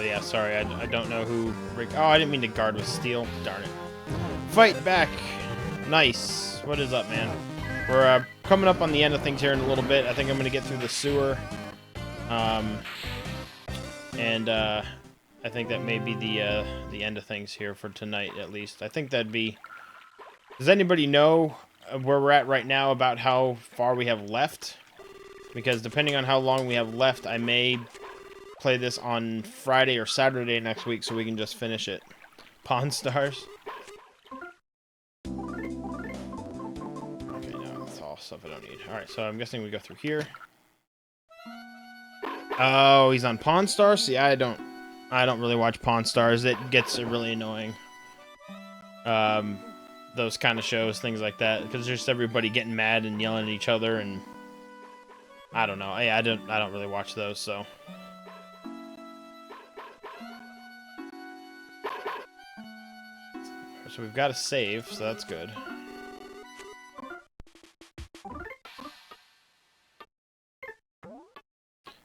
But yeah, sorry, I don't know who... Oh, I didn't mean to guard with steel. Darn it. Fight back! Nice. What is up, man? We're coming up on the end of things here in a little bit. I think I'm going to get through the sewer. I think that may be the end of things here for tonight, at least. I think that'd be... Does anybody know where we're at right now about how far we have left? Because depending on how long we have left, I may play this on Friday or Saturday next week so we can just finish it. Pawn Stars. Okay, no, that's all stuff I don't need. Alright, so I'm guessing we go through here. Oh, he's on Pawn Stars? See, I don't really watch Pawn Stars. It gets really annoying. Those kind of shows, things like that, because there's just everybody getting mad and yelling at each other, and I don't know. I don't really watch those, so. So we've got a save, so that's good.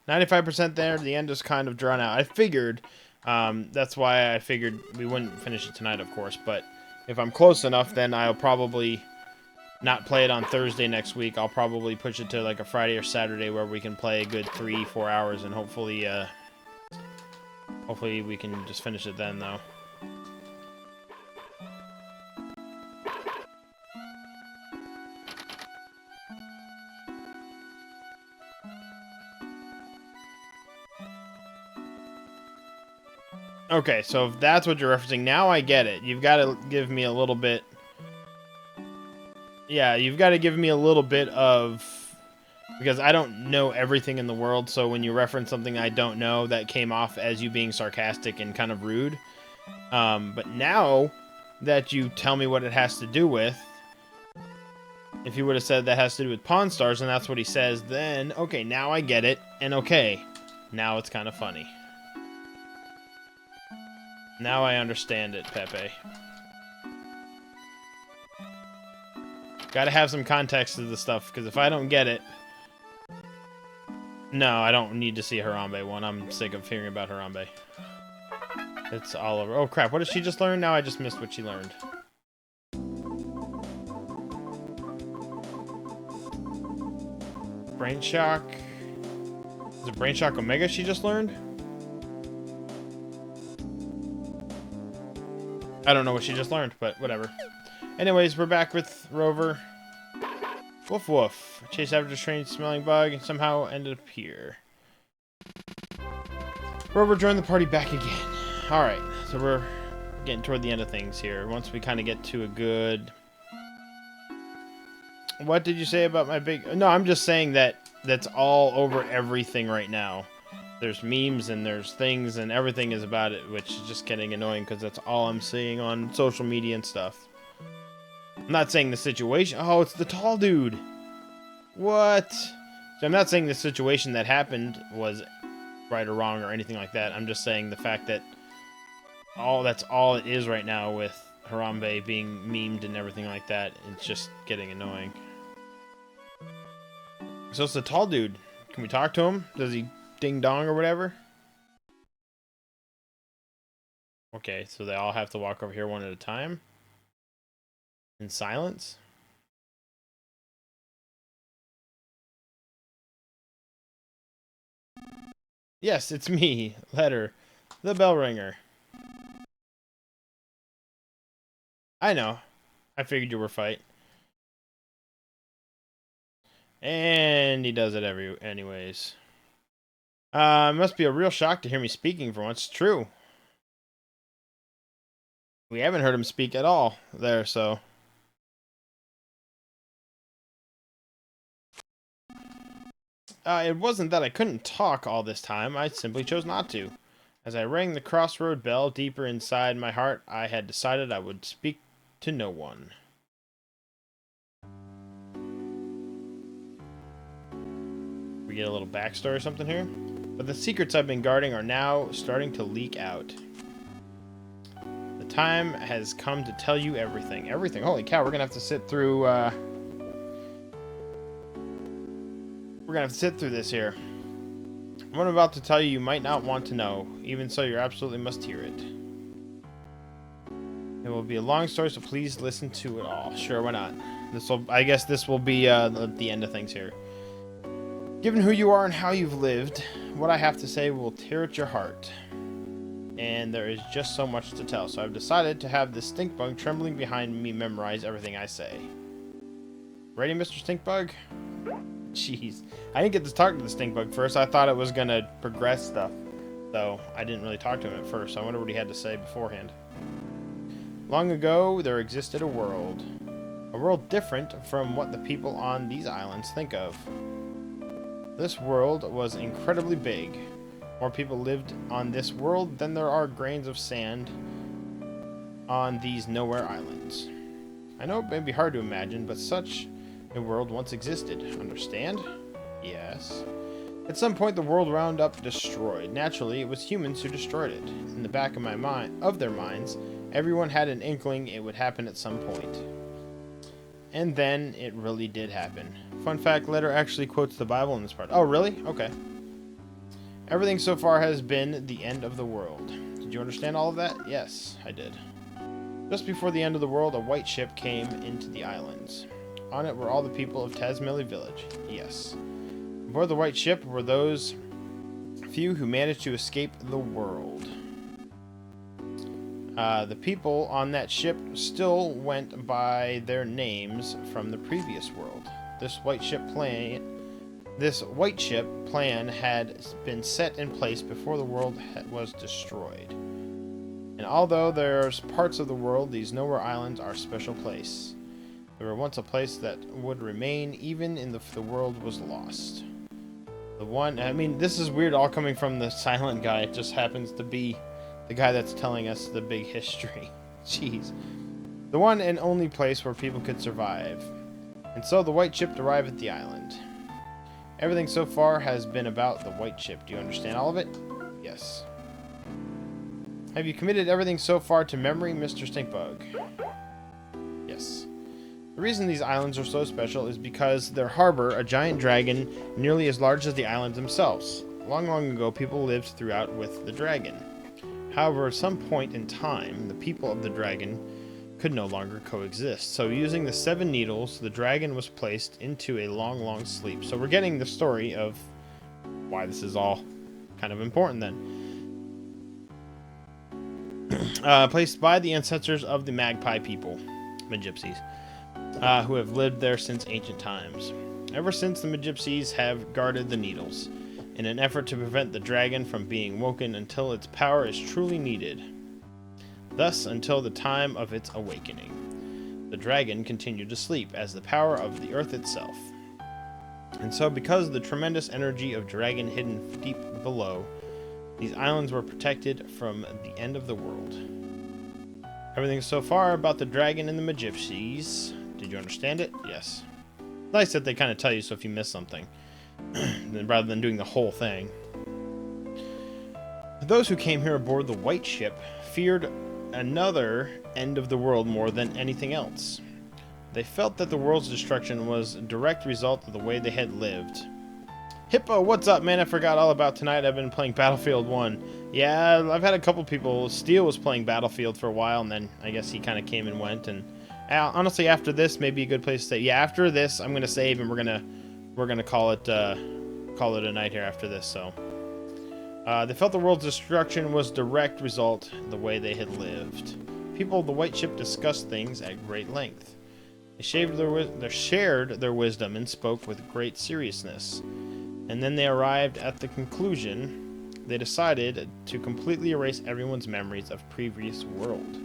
$95% there. The end is kind of drawn out. I figured. That's why I figured we wouldn't finish it tonight, of course, but if I'm close enough, then I'll probably not play it on Thursday next week. I'll probably push it to like a Friday or Saturday where we can play a good 3-4 hours, and hopefully we can just finish it then, though. Okay, so if that's what you're referencing, now I get it. You've got to give me a little bit... Yeah, you've got to give me a little bit of... Because I don't know everything in the world, so when you reference something I don't know, that came off as you being sarcastic and kind of rude. But now that you tell me what it has to do with... If you would have said that has to do with Pawn Stars, and that's what he says, then, okay, now I get it, and okay. Now it's kind of funny. Now I understand it, Pepe. Gotta have some context to the stuff, because if I don't get it... No, I don't need to see Harambe one. I'm sick of hearing about Harambe. It's all over. Oh, crap. What did she just learn? Now I just missed what she learned. Brain Shock. Is it Brain Shock Omega she just learned? I don't know what she just learned, but whatever. Anyways, we're back with Rover. Woof woof. Chase after a strange smelling bug and somehow ended up here. Rover joined the party back again. Alright, so we're getting toward the end of things here. Once we kind of get to a good... What did you say about my big... No, I'm just saying that that's all over everything right now. There's memes and there's things and everything is about it, which is just getting annoying because that's all I'm seeing on social media and stuff. I'm not saying the situation... Oh, it's the tall dude! What? So I'm not saying the situation that happened was right or wrong or anything like that. I'm just saying the fact that that's all it is right now with Harambe being memed and everything like that. It's just getting annoying. So it's the tall dude. Can we talk to him? Does he ding dong or whatever? Okay, so they all have to walk over here one at a time? In silence? Yes, it's me, Letter, the bell ringer. I know. I figured you were fight. And he does it anyways. It must be a real shock to hear me speaking for once. It's true. We haven't heard him speak at all there, so... It wasn't that I couldn't talk all this time. I simply chose not to. As I rang the crossroad bell deeper inside my heart, I had decided I would speak to no one. We get a little backstory or something here? But the secrets I've been guarding are now starting to leak out. The time has come to tell you everything. Everything. Holy cow, we're gonna have to sit through, We're gonna have to sit through this here. What I'm about to tell you, you might not want to know. Even so, you absolutely must hear it. It will be a long story, so please listen to it all. Sure, why not? I guess this will be the end of things here. Given who you are and how you've lived, what I have to say will tear at your heart. And there is just so much to tell, so I've decided to have the stink bug trembling behind me memorize everything I say. Ready, Mr. Stink Bug? Jeez. I didn't get to talk to the stink bug first. I thought it was going to progress stuff. So I didn't really talk to him at first. I wonder what he had to say beforehand. Long ago, there existed a world. A world different from what the people on these islands think of. This world was incredibly big. More people lived on this world than there are grains of sand on these nowhere islands. I know it may be hard to imagine, but such a world once existed. Understand? Yes. At some point, the world wound up destroyed. Naturally, it was humans who destroyed it. In the back of their minds, everyone had an inkling it would happen at some point. And then it really did happen. Fun fact, letter actually quotes the Bible in this part. Oh, really? Okay. Everything so far has been the end of the world. Did you understand all of that? Yes, I did. Just before the end of the world, a white ship came into the islands. On it were all the people of Tasmilly Village. Yes. Aboard the white ship were those few who managed to escape the world. The people on that ship still went by their names from the previous world. This white ship plan had been set in place before the world was destroyed. And although there's parts of the world, these nowhere islands are a special place. They were once a place that would remain even if the world was lost. This is weird all coming from the silent guy. It just happens to be the guy that's telling us the big history. Jeez. The one and only place where people could survive. And so the white ship arrived at the island. Everything so far has been about the white ship. Do you understand all of it? Yes. Have you committed everything so far to memory, Mr. Stinkbug? Yes. The reason these islands are so special is because they harbor a giant dragon nearly as large as the islands themselves. Long, long ago, people lived throughout with the dragon. However, at some point in time, the people of the dragon could no longer coexist. So using the 7 needles, the dragon was placed into a long, long sleep. So we're getting the story of why this is all kind of important then. Placed by the ancestors of the magpie people, Magypsies, who have lived there since ancient times. Ever since, the Magypsies have guarded the needles, in an effort to prevent the dragon from being woken until its power is truly needed. Thus, until the time of its awakening, the dragon continued to sleep as the power of the earth itself. And so, because of the tremendous energy of dragon hidden deep below, these islands were protected from the end of the world. Everything so far about the dragon and the Magypsies. Did you understand it? Yes. Nice that they kind of tell you so if you miss something, rather than doing the whole thing. Those who came here aboard the white ship feared another end of the world more than anything else. They felt that the world's destruction was a direct result of the way they had lived. Hippo, what's up, man? I forgot all about tonight. I've been playing Battlefield 1. Yeah, I've had a couple people. Steel was playing Battlefield for a while, and then I guess he kind of came and went. And honestly, after this, maybe a good place to stay. Yeah, after this, I'm gonna save, and we're gonna call it a night here after this. So they felt the world's destruction was direct result of the way they had lived. People of the white ship discussed things at great length. They shared their wisdom and spoke with great seriousness. And then they arrived at the conclusion. They decided to completely erase everyone's memories of previous world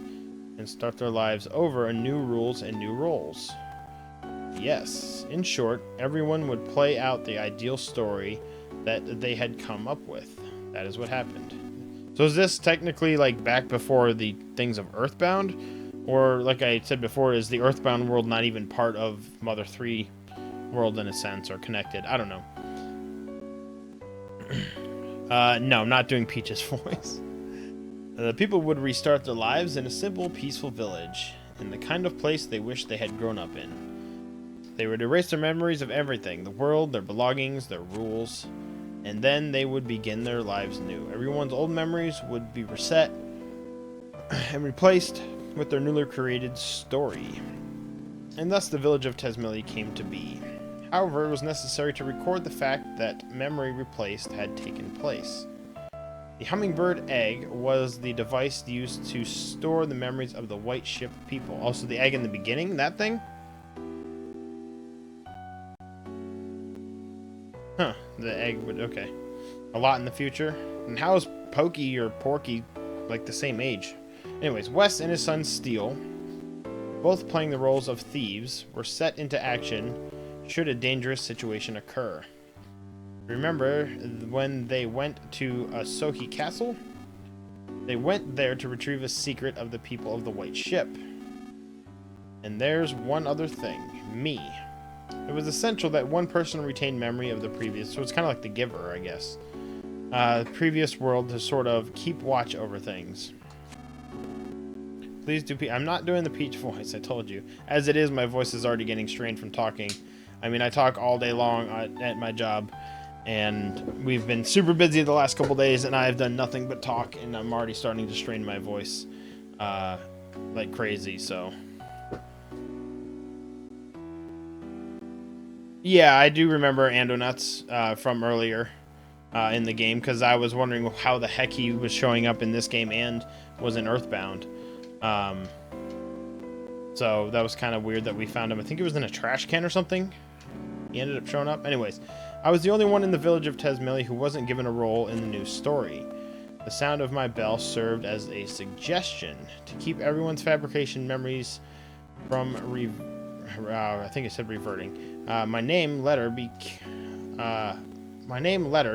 and start their lives over in new rules and new roles. Yes, in short, everyone would play out the ideal story that they had come up with. That is what happened. So is this technically like back before the things of Earthbound? Or like I said before, is the Earthbound world not even part of Mother 3 world in a sense, or connected? I don't know. No, I'm not doing Peach's voice. The people would restart their lives in a simple, peaceful village, in the kind of place they wished they had grown up in. They would erase their memories of everything, the world, their belongings, their rules. and then they would begin their lives new. Everyone's old memories would be reset and replaced with their newly created story. And thus the village of Tezmily came to be. However, it was necessary to record the fact that memory replaced had taken place. The hummingbird egg was the device used to store the memories of the white ship people. Also, the egg in the beginning, that thing? Huh, the egg would, okay. A lot in the future. And how is Pokey or Porky like the same age? Anyways, Wes and his son Steele, both playing the roles of thieves, were set into action should a dangerous situation occur. Remember when they went to Sohi Castle? They went there to retrieve a secret of the people of the White Ship. And there's one other thing. Me. It was essential that one person retain memory of the previous, so it's kind of like the giver, I guess. Previous world to sort of keep watch over things. Please do. I'm not doing the Peach voice, I told you. As it is, my voice is already getting strained from talking. I mean, I talk all day long at my job, and we've been super busy the last couple days, and I've done nothing but talk, and I'm already starting to strain my voice like crazy, so. Yeah, I do remember Andonuts from earlier in the game, because I was wondering how the heck he was showing up in this game and was in Earthbound. So that was kind of weird that we found him. I think it was in a trash can or something. He ended up showing up. Anyways, I was the only one in the village of Tezmily who wasn't given a role in the new story. The sound of my bell served as a suggestion to keep everyone's fabrication memories from I think it said reverting. My name letter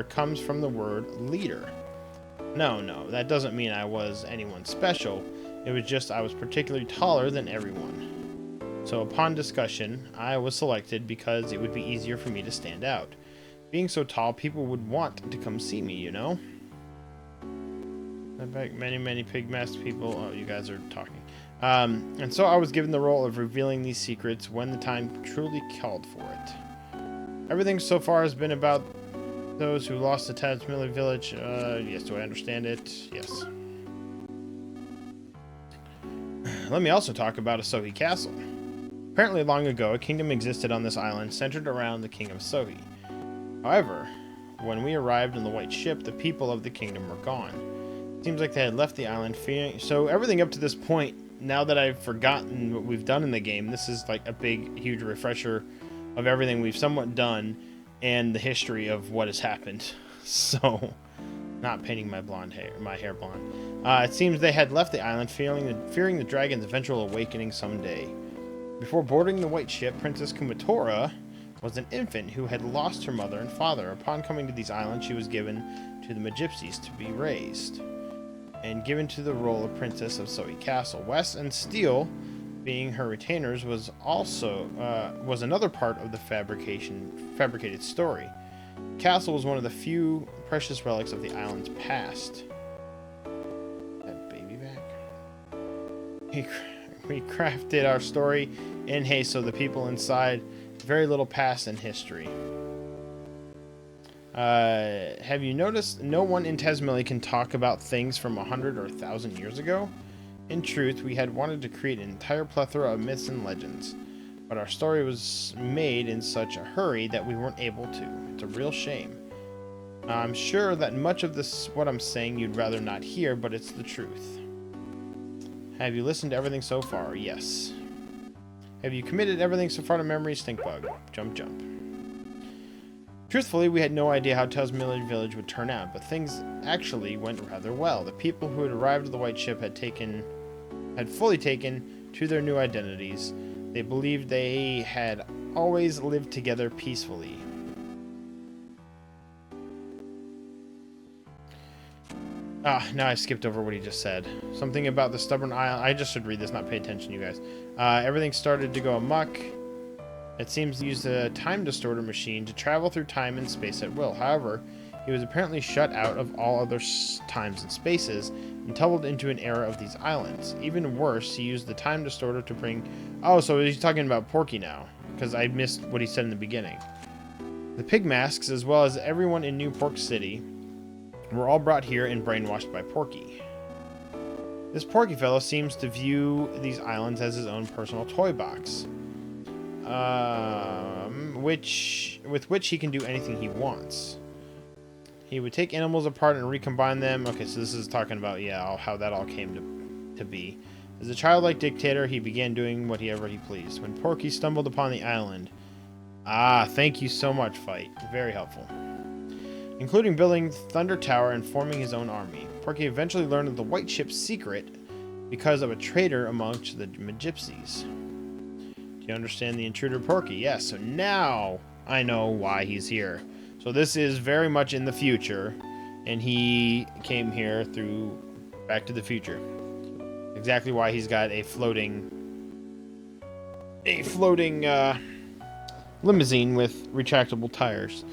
comes from the word leader. No, that doesn't mean I was anyone special. It was just I was particularly taller than everyone. So upon discussion, I was selected because it would be easier for me to stand out. Being so tall, people would want to come see me, you know? I bet many pig-masked people... Oh, you guys are talking. And so I was given the role of revealing these secrets when the time truly called for it. Everything so far has been about those who lost the Tezmily village. Yes, do I understand it? Yes. Let me also talk about Sohi Castle. Apparently long ago, a kingdom existed on this island centered around the king of Sohi. However, when we arrived on the White Ship, the people of the kingdom were gone. It seems like they had left the island fearing... So everything up to this point, now that I've forgotten what we've done in the game, this is like a big, huge refresher of everything we've somewhat done and the history of what has happened. So, not painting my hair blonde. It seems they had left the island fearing the dragon's eventual awakening someday. Before boarding the White Ship, Princess Kumatora was an infant who had lost her mother and father. Upon coming to these islands, she was given to the Magypsies to be raised and given to the role of Princess of Sohi Castle. Wes and Steele, being her retainers, was another part of the fabricated story. The castle was one of the few precious relics of the island's past. That baby back. We crafted our story in haste, so the people inside very little past in history. Have you noticed no one in Tezmily can talk about things from 100 or 1,000 years ago? In truth, we had wanted to create an entire plethora of myths and legends, but our story was made in such a hurry that we weren't able to. It's a real shame. I'm sure that much of this, what I'm saying, you'd rather not hear, but it's the truth. Have you listened to everything so far? Yes. Have you committed everything so far to memory? Stinkbug. Jump. Truthfully, we had no idea how Tezmily Village would turn out, but things actually went rather well. The people who had arrived at the White Ship had fully taken to their new identities. They believed they had always lived together peacefully. Now I skipped over what he just said. Something about the stubborn island. I just should read this, not pay attention, you guys. Everything started to go amok. It seems he used a time distorter machine to travel through time and space at will. However, he was apparently shut out of all other times and spaces and tumbled into an era of these islands. Even worse, he used the time distorter to bring... Oh, so he's talking about Porky now, because I missed what he said in the beginning. The pig masks, as well as everyone in New Pork City, were all brought here and brainwashed by Porky. This Porky fellow seems to view these islands as his own personal toy box, with which he can do anything he wants. He would take animals apart and recombine them. Okay, so this is talking about, yeah, how that all came to be. As a childlike dictator, he began doing whatever he pleased. When Porky stumbled upon the island... Ah, thank you so much, Fight. Very helpful. Including building Thunder Tower and forming his own army. Porky eventually learned of the White Ship's secret because of a traitor amongst the Magypsies. Do you understand the intruder, Porky? Yes, so now I know why he's here. So this is very much in the future, and he came here through Back to the Future. Exactly why he's got a floating limousine with retractable tires.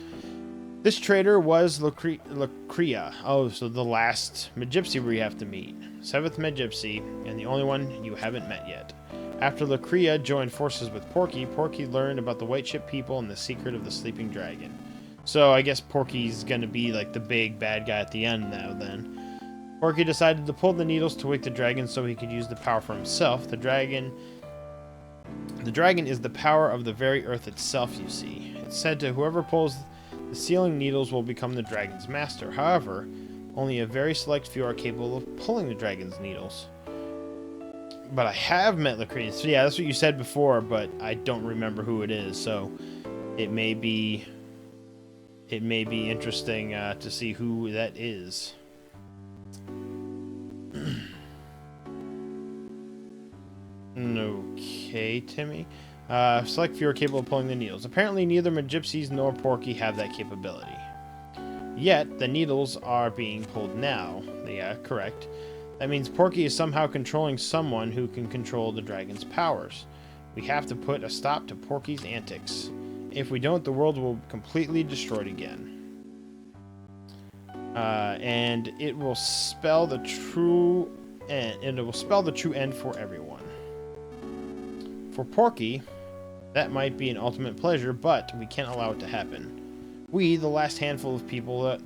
This traitor was Lacria. Oh, so the last Magypsy we have to meet. 7th Magypsy, and the only one you haven't met yet. After Lacria joined forces with Porky, Porky learned about the White Ship people and the secret of the sleeping dragon. So I guess Porky's gonna be like the big bad guy at the end now then. Porky decided to pull the needles to wake the dragon so he could use the power for himself. The dragon is the power of the very earth itself, you see. It's said to whoever pulls the sealing needles will become the dragon's master. However, only a very select few are capable of pulling the dragon's needles. But I have met Lacria. So yeah, that's what you said before, but I don't remember who it is. So it may be interesting to see who that is. Okay, Timmy. Select few are capable of pulling the needles. Apparently neither Magypsies nor Porky have that capability. Yet, the needles are being pulled now. Yeah, correct. That means Porky is somehow controlling someone who can control the dragon's powers. We have to put a stop to Porky's antics. If we don't, the world will be completely destroyed again. And it will spell the true end. And it will spell the true end for everyone. For Porky, that might be an ultimate pleasure, but we can't allow it to happen. We, the last handful of people that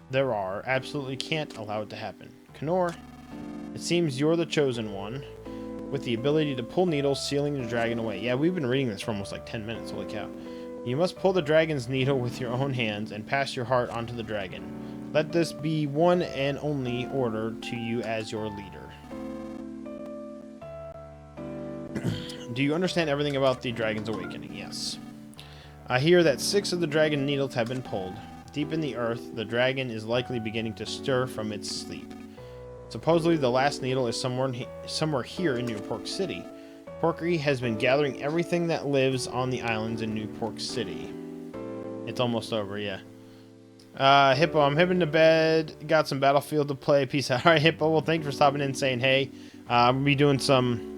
there are, absolutely can't allow it to happen. Knorr, it seems you're the chosen one, with the ability to pull needles, sealing the dragon away. Yeah, we've been reading this for almost like 10 minutes, holy cow. You must pull the dragon's needle with your own hands and pass your heart onto the dragon. Let this be one and only order to you as your leader. Do you understand everything about the dragon's awakening? Yes. I hear that 6 of the dragon needles have been pulled. Deep in the earth, the dragon is likely beginning to stir from its sleep. Supposedly, the last needle is somewhere here in New Pork City. Porky has been gathering everything that lives on the islands in New Pork City. It's almost over, yeah. Hippo, I'm heading to bed. Got some Battlefield to play. Peace out. All right, Hippo. Well, thanks for stopping in and saying hey. I'll be doing some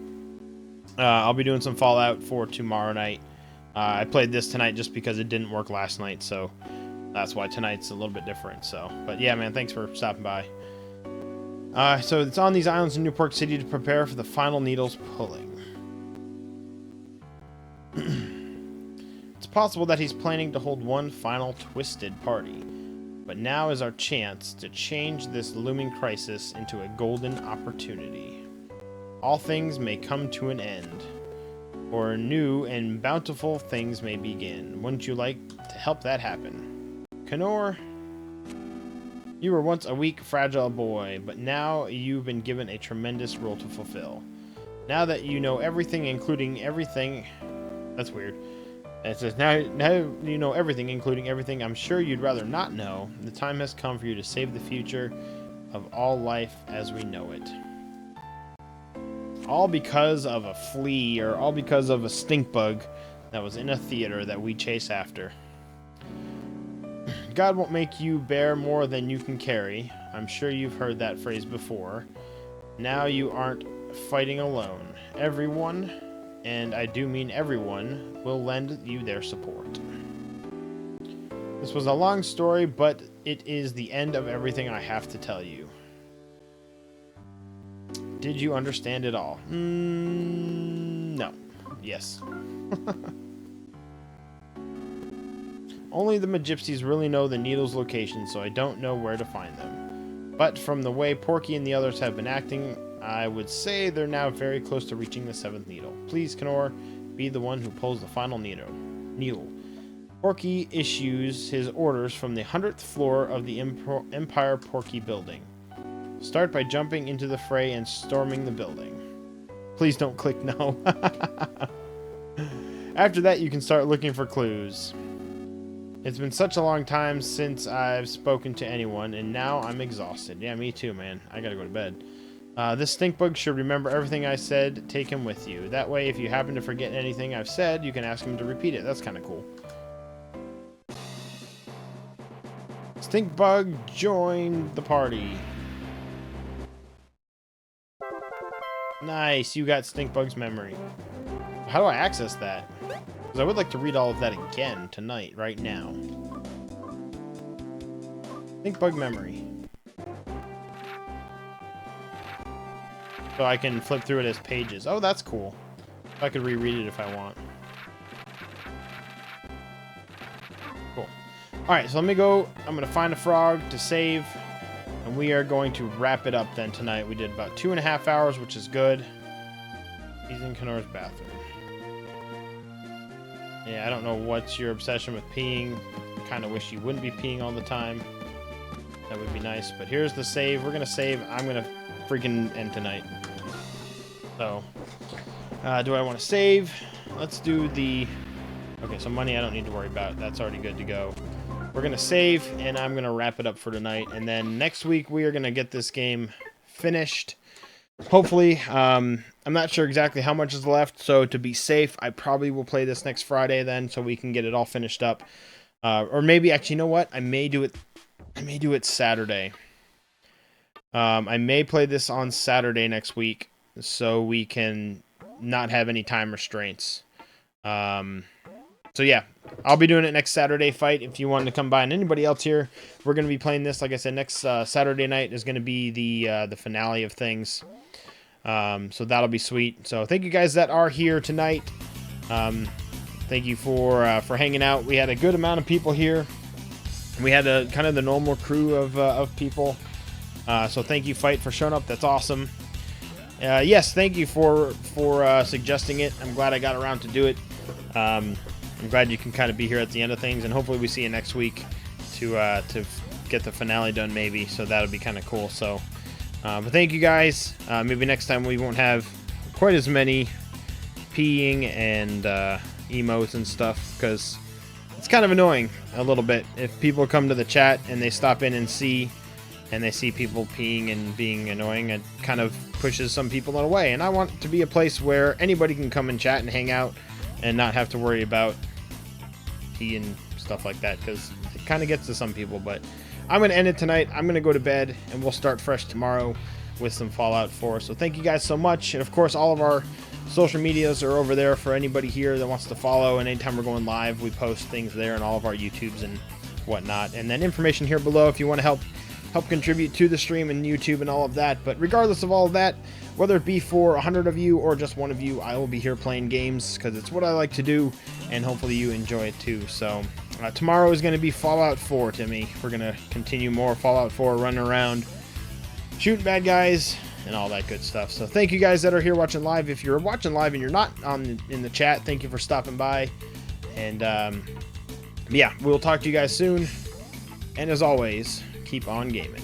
Fallout for tomorrow night. I played this tonight just because it didn't work last night, so that's why tonight's a little bit different. So, but yeah, man, thanks for stopping by. So it's on these islands in New Pork City to prepare for the final needles pulling. It's possible that he's planning to hold one final twisted party, but now is our chance to change this looming crisis into a golden opportunity. All things may come to an end, or new and bountiful things may begin. Wouldn't you like to help that happen? Knorr, you were once a weak, fragile boy, but now you've been given a tremendous role to fulfill. Now that you know everything, including everything... That's weird. It says, now you know everything, including everything I'm sure you'd rather not know. The time has come for you to save the future of all life as we know it. All because of a flea, or all because of a stink bug that was in a theater that we chase after. God won't make you bear more than you can carry. I'm sure you've heard that phrase before. Now you aren't fighting alone. Everyone, and I do mean everyone, will lend you their support. This was a long story, but it is the end of everything I have to tell you. Did you understand it all? No. Yes. Only the Magypsies really know the Needle's location, so I don't know where to find them. But from the way Porky and the others have been acting, I would say they're now very close to reaching the 7th Needle. Please, Knorr, be the one who pulls the final needle. Porky issues his orders from the 100th floor of the Empire Porky building. Start by jumping into the fray and storming the building. Please don't click no. After that, you can start looking for clues. It's been such a long time since I've spoken to anyone, and now I'm exhausted. Yeah, me too, man. I gotta go to bed. This stink bug should remember everything I said. Take him with you. That way, if you happen to forget anything I've said, you can ask him to repeat it. That's kind of cool. Stink bug joined the party. Nice, you got stink bug's memory. How do I access that? Because I would like to read all of that again tonight, right now. Stink bug memory. So I can flip through it as pages. Oh, that's cool. I could reread it if I want. Cool. Alright, so let me go. I'm going to find a frog to save. And we are going to wrap it up then tonight. We did about 2.5 hours, which is good. He's in Knorr's bathroom. Yeah, I don't know what's your obsession with peeing. Kind of wish you wouldn't be peeing all the time. That would be nice. But here's the save. We're going to save. I'm going to freaking end tonight. So, do I want to save? Let's do the... Okay, so money I don't need to worry about. That's already good to go. We're going to save, and I'm going to wrap it up for tonight. And then next week, we are going to get this game finished. Hopefully. I'm not sure exactly how much is left, so to be safe, I probably will play this next Friday then, so we can get it all finished up. Or maybe, actually, you know what? I may do it Saturday. I may play this on Saturday next week, so we can not have any time restraints. So yeah, I'll be doing it next Saturday fight if you wanted to come by. And anybody else here, we're going to be playing this. Like I said, next Saturday night is going to be the finale of things. So that'll be sweet. So thank you guys that are here tonight. Thank you for hanging out. We had a good amount of people here. We had a kind of the normal crew of people. So thank you, Fight, for showing up. That's awesome. Yes, thank you for suggesting it. I'm glad I got around to do it. I'm glad you can kind of be here at the end of things, and hopefully we see you next week to get the finale done maybe, so that'll be kind of cool. So, but thank you guys. Maybe next time we won't have quite as many peeing and emotes and stuff, because it's kind of annoying a little bit. If people come to the chat and they stop in and they see people peeing and being annoying, it kind of pushes some people away. And I want it to be a place where anybody can come and chat and hang out and not have to worry about pee and stuff like that, because it kind of gets to some people. But I'm going to end it tonight. I'm going to go to bed, and we'll start fresh tomorrow with some Fallout 4. So thank you guys so much. And of course, all of our social medias are over there for anybody here that wants to follow. And anytime we're going live, we post things there, and all of our YouTubes and whatnot. And then information here below if you want to help contribute to the stream and YouTube and all of that. But regardless of all of that, whether it be for 100 of you or just one of you, I will be here playing games because it's what I like to do, and hopefully you enjoy it too. So tomorrow is going to be Fallout 4 to me. We're going to continue more Fallout 4, running around, shooting bad guys, and all that good stuff. So thank you guys that are here watching live. If you're watching live and you're not in the chat, thank you for stopping by. And yeah, we'll talk to you guys soon. And as always, keep on gaming.